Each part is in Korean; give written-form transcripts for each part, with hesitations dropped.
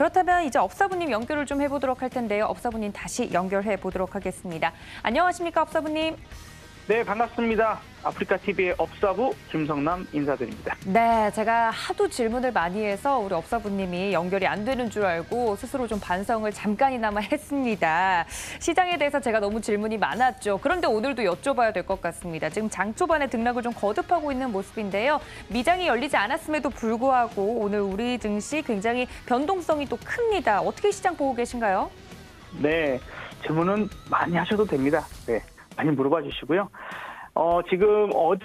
그렇다면 이제 업사부님 연결을 좀 해보도록 할 텐데요. 업사부님 다시 연결해 보도록 하겠습니다. 안녕하십니까, 업사부님? 네, 반갑습니다. 아프리카TV의 업사부 김성남 인사드립니다. 네, 제가 하도 질문을 많이 해서 우리 업사부님이 연결이 안 되는 줄 알고 스스로 좀 반성을 잠깐이나마 했습니다. 시장에 대해서 제가 너무 질문이 많았죠. 그런데 오늘도 여쭤봐야 될 것 같습니다. 지금 장 초반에 등락을 좀 거듭하고 있는 모습인데요. 미장이 열리지 않았음에도 불구하고 오늘 우리 증시 굉장히 변동성이 또 큽니다. 어떻게 시장 보고 계신가요? 네, 질문은 많이 하셔도 됩니다. 네, 많이 물어봐 주시고요. 지금 어제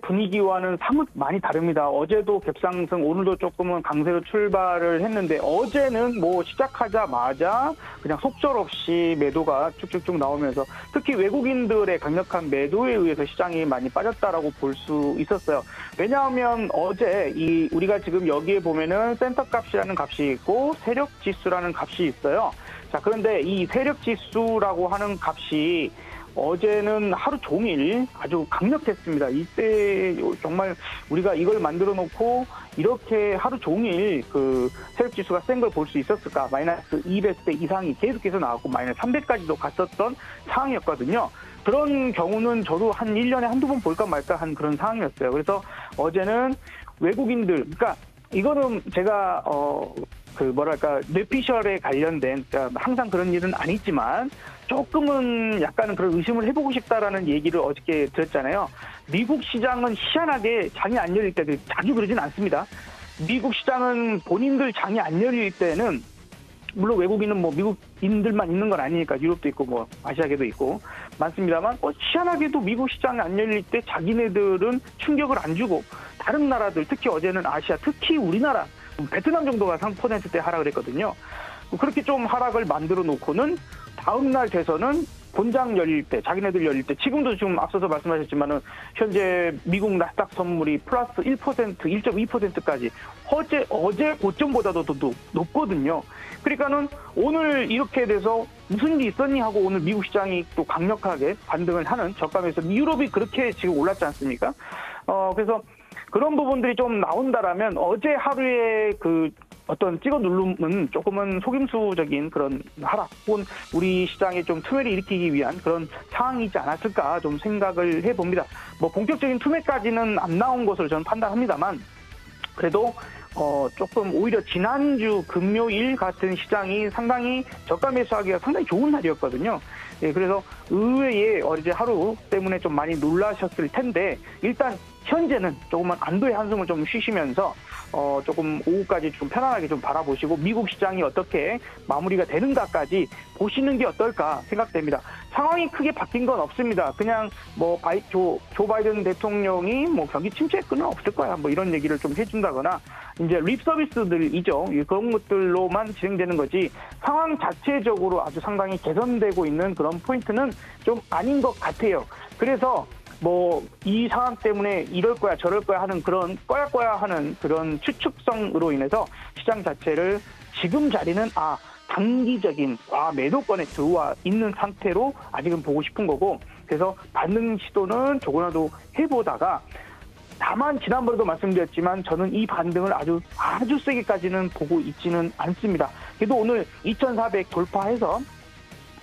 분위기와는 사뭇 많이 다릅니다. 어제도 갭상승, 오늘도 조금은 강세로 출발을 했는데 어제는 뭐 시작하자마자 그냥 속절없이 매도가 쭉쭉쭉 나오면서 특히 외국인들의 강력한 매도에 의해서 시장이 많이 빠졌다라고 볼 수 있었어요. 왜냐하면 어제 우리가 지금 여기에 보면은 센터 값이라는 값이 있고 세력 지수라는 값이 있어요. 자, 그런데 이 세력 지수라고 하는 값이 어제는 하루 종일 아주 강력했습니다. 이때 정말 우리가 이걸 만들어 놓고 이렇게 하루 종일 그 세력 지수가 센 걸 볼 수 있었을까? 마이너스 200대 이상이 계속해서 나왔고 마이너스 300까지도 갔었던 상황이었거든요. 그런 경우는 저도 한 1년에 한두 번 볼까 말까 한 그런 상황이었어요. 그래서 어제는 외국인들, 그러니까 이거는 제가 뇌피셜에 관련된, 그러니까 항상 그런 일은 아니지만 조금은 약간은 그런 의심을 해보고 싶다라는 얘기를 어저께 들었잖아요. 미국 시장은 희한하게 장이 안 열릴 때 자주 그러진 않습니다. 미국 시장은 본인들 장이 안 열릴 때는 물론 외국인은 뭐 미국인들만 있는 건 아니니까 유럽도 있고 뭐 아시아계도 있고 많습니다만 희한하게도 미국 시장이 안 열릴 때 자기네들은 충격을 안 주고 다른 나라들 특히 어제는 아시아 특히 우리나라 베트남 정도가 3%대 하락을 했거든요. 그렇게 좀 하락을 만들어 놓고는 다음 날 돼서는 본장 열릴 때, 자기네들 열릴 때, 지금도 지금 앞서서 말씀하셨지만은 현재 미국 나스닥 선물이 플러스 1%, 1.2%까지 어제 고점보다도 더 높거든요. 그러니까는 오늘 이렇게 돼서 무슨 일이 있었니 하고 오늘 미국 시장이 또 강력하게 반등을 하는 저감에서 유럽이 그렇게 지금 올랐지 않습니까? 그래서 그런 부분들이 좀 나온다라면 어제 하루에 그 어떤 찍어 누름은 조금은 속임수적인 그런 하락 혹은 우리 시장에 좀 투매를 일으키기 위한 그런 상황이지 않았을까 좀 생각을 해봅니다. 뭐 본격적인 투매까지는 안 나온 것으로 저는 판단합니다만 그래도 조금 오히려 지난주 금요일 같은 시장이 상당히 저가 매수하기가 상당히 좋은 날이었거든요. 예, 그래서 의외에 어제 하루 때문에 좀 많이 놀라셨을 텐데 일단 현재는 조금만 안도의 한숨을 좀 쉬시면서 조금 오후까지 좀 편안하게 좀 바라보시고 미국 시장이 어떻게 마무리가 되는가까지 보시는 게 어떨까 생각됩니다. 상황이 크게 바뀐 건 없습니다. 그냥 뭐 조 바이든 대통령이 뭐 경기 침체의 끈은 없을 거야 뭐 이런 얘기를 좀 해준다거나 이제 립 서비스들이죠. 그런 것들로만 진행되는 거지 상황 자체적으로 아주 상당히 개선되고 있는 그런 포인트는 좀 아닌 것 같아요. 그래서 뭐 이 상황 때문에 이럴 거야 저럴 거야 하는 그런 꺼야 하는 그런 추측성으로 인해서 시장 자체를 지금 자리는 단기적인 매도권에 들어와 있는 상태로 아직은 보고 싶은 거고 그래서 반등 시도는 조금이라도 해보다가 다만 지난번에도 말씀드렸지만 저는 이 반등을 아주 세게까지는 보고 있지는 않습니다. 그래도 오늘 2400 돌파해서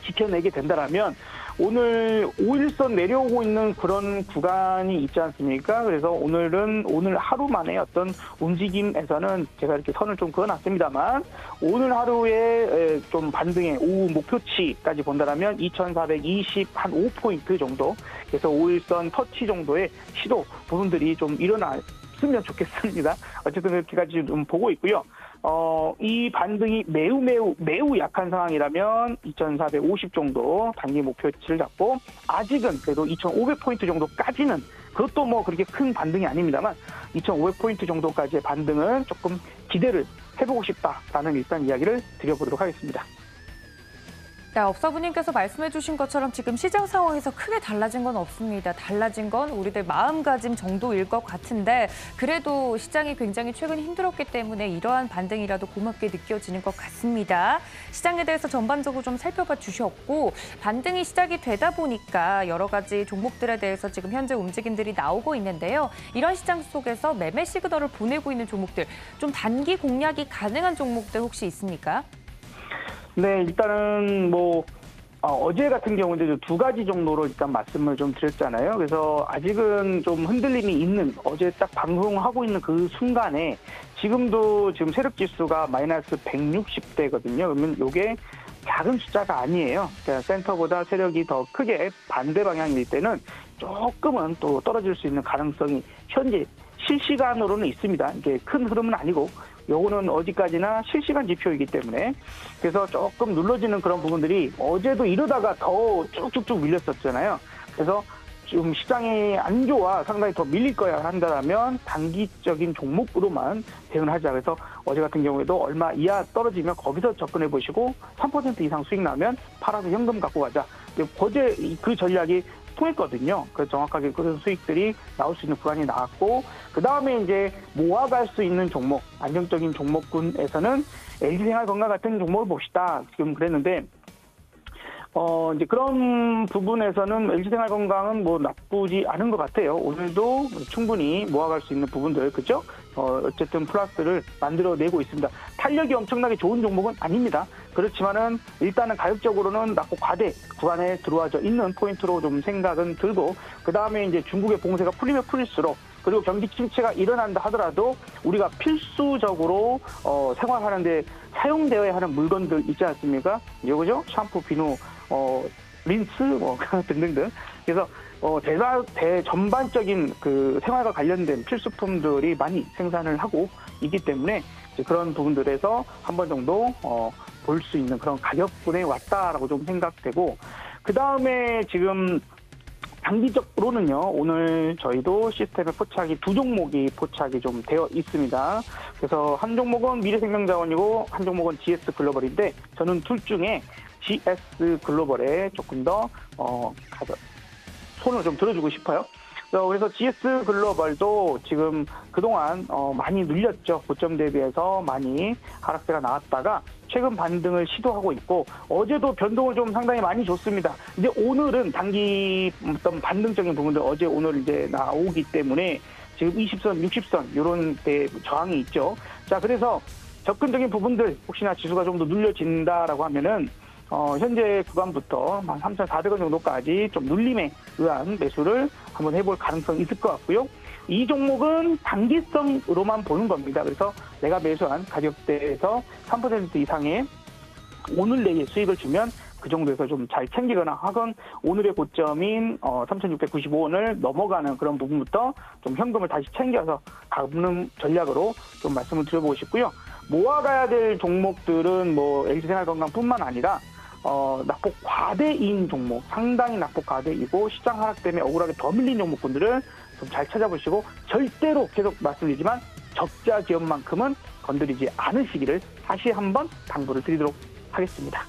지켜내게 된다라면 오늘 5일선 내려오고 있는 그런 구간이 있지 않습니까? 그래서 오늘 하루 만에 어떤 움직임에서는 제가 이렇게 선을 좀 그어놨습니다만 오늘 하루에 좀 반등의 오후 목표치까지 본다면 2420 한 5포인트 정도 그래서 5일선 터치 정도의 시도 부분들이 좀 일어났으면 좋겠습니다. 어쨌든 그렇게까지 좀 보고 있고요. 이 반등이 매우 약한 상황이라면 2450 정도 단기 목표치를 잡고 아직은 그래도 2500포인트 정도까지는 그것도 뭐 그렇게 큰 반등이 아닙니다만 2500포인트 정도까지의 반등은 조금 기대를 해보고 싶다라는 일단 이야기를 드려보도록 하겠습니다. 네, 업사부님께서 말씀해 주신 것처럼 지금 시장 상황에서 크게 달라진 건 없습니다. 달라진 건 우리들 마음가짐 정도일 것 같은데 그래도 시장이 굉장히 최근 힘들었기 때문에 이러한 반등이라도 고맙게 느껴지는 것 같습니다. 시장에 대해서 전반적으로 좀 살펴봐 주셨고 반등이 시작이 되다 보니까 여러 가지 종목들에 대해서 지금 현재 움직임들이 나오고 있는데요. 이런 시장 속에서 매매 시그널을 보내고 있는 종목들, 좀 단기 공략이 가능한 종목들 혹시 있습니까? 네, 일단은 어제 같은 경우는 두 가지 정도로 일단 말씀을 좀 드렸잖아요. 그래서 아직은 좀 흔들림이 있는, 어제 딱 방송하고 있는 그 순간에 지금도 지금 세력 지수가 마이너스 160대거든요. 그러면 이게 작은 숫자가 아니에요. 그러니까 센터보다 세력이 더 크게 반대 방향일 때는 조금은 또 떨어질 수 있는 가능성이 현재 실시간으로는 있습니다. 이게 큰 흐름은 아니고 요거는 어디까지나 실시간 지표이기 때문에 그래서 조금 눌러지는 그런 부분들이 어제도 이러다가 더 쭉쭉쭉 밀렸었잖아요. 그래서 지금 시장이 안 좋아 상당히 더 밀릴 거야 한다면 단기적인 종목으로만 대응하자. 그래서 어제 같은 경우에도 얼마 이하 떨어지면 거기서 접근해 보시고 3% 이상 수익 나면 팔아서 현금 갖고 가자. 어제 그 전략이 통했거든요. 그래서 정확하게 그런 수익들이 나올 수 있는 구간이 나왔고, 그 다음에 이제 모아갈 수 있는 종목, 안정적인 종목군에서는 LG생활건강 같은 종목을 봅시다. 지금 그랬는데, 이제 그런 부분에서는 LG생활건강은 나쁘지 않은 것 같아요. 오늘도 충분히 모아갈 수 있는 부분들, 그죠? 어쨌든 플러스를 만들어내고 있습니다. 탄력이 엄청나게 좋은 종목은 아닙니다. 그렇지만은 일단은 가격적으로는 낮고 과대 구간에 들어와져 있는 포인트로 좀 생각은 들고, 그 다음에 이제 중국의 봉쇄가 풀리면 풀릴수록 그리고 경기 침체가 일어난다 하더라도 우리가 필수적으로 생활하는데 사용되어야 하는 물건들 있지 않습니까? 이거죠? 샴푸, 비누, 린스, 등등등. 그래서 대전반적인 그 생활과 관련된 필수품들이 많이 생산을 하고 있기 때문에 이제 그런 부분들에서 한 번 정도 볼 수 있는 그런 가격분에 왔다라고 좀 생각되고, 그 다음에 지금 단기적으로는요, 오늘 저희도 시스템의 포착이 두 종목이 포착이 좀 되어 있습니다. 그래서 한 종목은 미래생명자원이고 한 종목은 GS 글로벌인데 저는 둘 중에 GS 글로벌에 조금 더 손을 좀 들어주고 싶어요. 그래서 GS 글로벌도 지금 그동안 많이 눌렸죠. 고점 대비해서 많이 하락세가 나왔다가 최근 반등을 시도하고 있고, 어제도 변동을 좀 상당히 많이 줬습니다. 이제 오늘은 단기 어떤 반등적인 부분들 어제 오늘 이제 나오기 때문에 지금 20선, 60선 이런 데 저항이 있죠. 자, 그래서 접근적인 부분들 혹시나 지수가 좀 더 눌려진다라고 하면은 현재 구간부터 3,400원 정도까지 좀 눌림에 의한 매수를 한번 해볼 가능성이 있을 것 같고요. 이 종목은 단기성으로만 보는 겁니다. 그래서 내가 매수한 가격대에서 3% 이상의 오늘 내에 수익을 주면 그 정도에서 좀 잘 챙기거나 하건 오늘의 고점인 3,695원을 넘어가는 그런 부분부터 좀 현금을 다시 챙겨서 가는 전략으로 좀 말씀을 드려보고 싶고요. 모아가야 될 종목들은 LG생활건강뿐만 아니라 낙폭 과대인 종목, 상당히 낙폭 과대이고 시장 하락 때문에 억울하게 더 밀린 종목군들을 좀 잘 찾아보시고, 절대로 계속 말씀드리지만 적자 기업만큼은 건드리지 않으시기를 다시 한번 당부를 드리도록 하겠습니다.